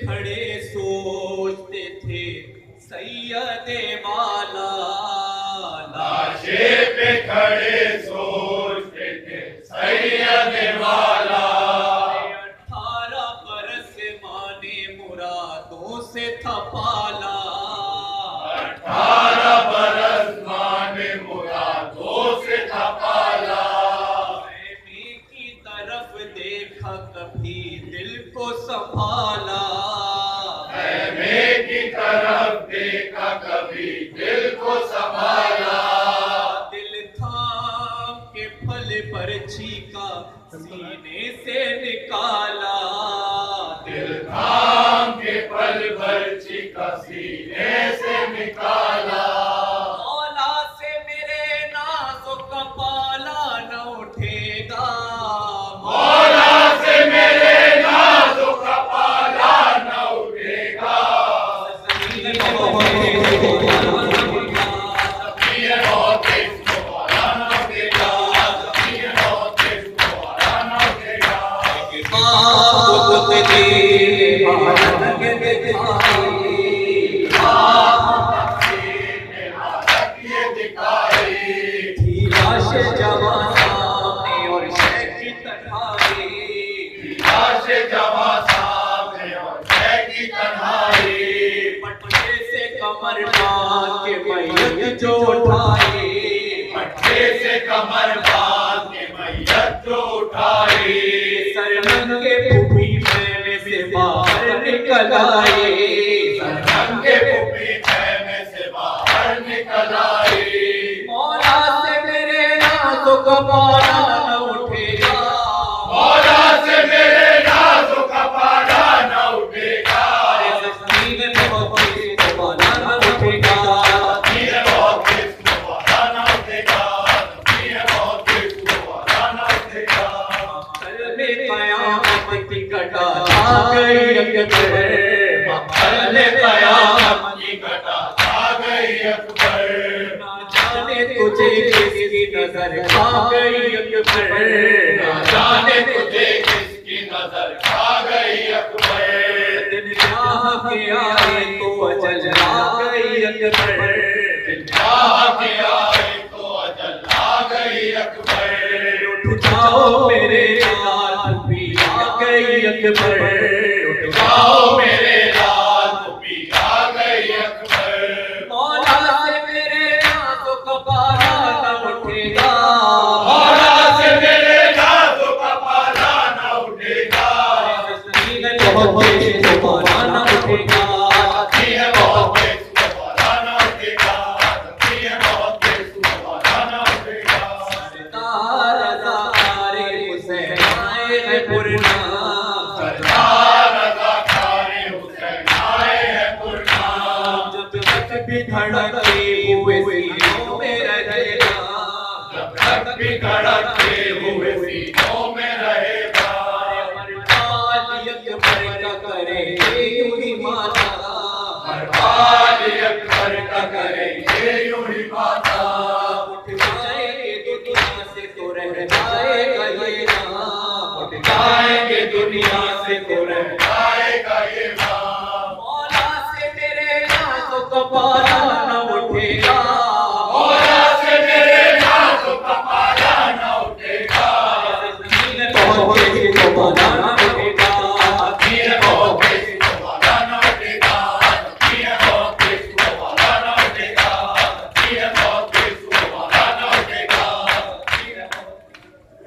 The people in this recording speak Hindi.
खड़े सोचते थे सैयदे वाला, लाशे पे खड़े सोचते थे सैयदे वाला। 18 बरस माने मुरादों से था पाला, 18 बरस माने मुरादों से था पाला। खैमे की तरफ देखा कभी दिल को संभाला, खैमे की तरफ देखा कभी दिल को संभाला। दिल थाम के फल बरछी का सीने से निकाला, दिल थाम के पल भर चिका सीने से निकाला। मौला से मेरे नाज़ों का पाला न उठेगा, मौला से मेरे नाज़ों का पाला न उठेगा। ये मौत इसको हराना उठेगा, ये मौत इसको हराना उठेगा। ये दिखाई लाश जवां सामने और शह की तन्हाई, लाश जवां सामने और शह की तन्हाई। पट्टे से कमर बांध के मैयत जो उठाई, पट्टे से कमर बांध के मैयत जो उठाई। सरमन के पुपी में से बाहर निकल आए, सरमन के पुपी में से बाहर निकल आई। मौला से मेरे नाज़ों का पाला न उठेगा, मौला से मेरे नाज़ों का पाला न उठेगा। ज़मीन में बहुत इसको पाला न उठेगा, ये मौत इसको हराना उठेगा, ये मौत इसको हराना उठेगा। कल में क़यामत की घटा आ गई अकबर, कल क़यामत की घटा आ गई अकबर। ना जाने तुझे किसकी नजर खा गई अकबर, ना जाने तुझे किसकी नजर खा गई अकबर। दिन ब्याह के आए तो अजल आ गई अकबर, ब्याह के आए तो अजल आ गई अकबर। उठ जाओ मेरे लाल भी आ गई अकबर, उठ जाओ मेरे लाल भी आ गई अकबर। मौला से मेरे नाज़ों का पाला न उठेगा, मौला से मेरे नाज़ों का पाला न उठेगा। ज़मीन बहुत इसको पाला न उठेगा, ये मौत इसको हराना उठेगा, ये मौत इसको हराना उठेगा। सरदार रज़ाकारे हुसैन आए हैं पुरनाम, सरदार रज़ाकारे हुसैन आए हैं पुरनाम। जब तक भी धड़कते हुए सीनों में रहेगा, जब तक भी धड़कते हुए सीनों में रहेगा। मरवाली अकबर का करेंगे यूं ही माता, मरवाली अकबर का करेंगे यूं ही माता। उठ जाएंगे दुनिया से तो रह जाएगा ये नाम, उठ जाएंगे दुनिया से तो रह जाएगा ये नाम। मौला से मेरे नाज़ों का पाला न उठेगा, मौला से मेरे नाज़ों का पाला न उठेगा। ज़मीन बहुत इसको पाला न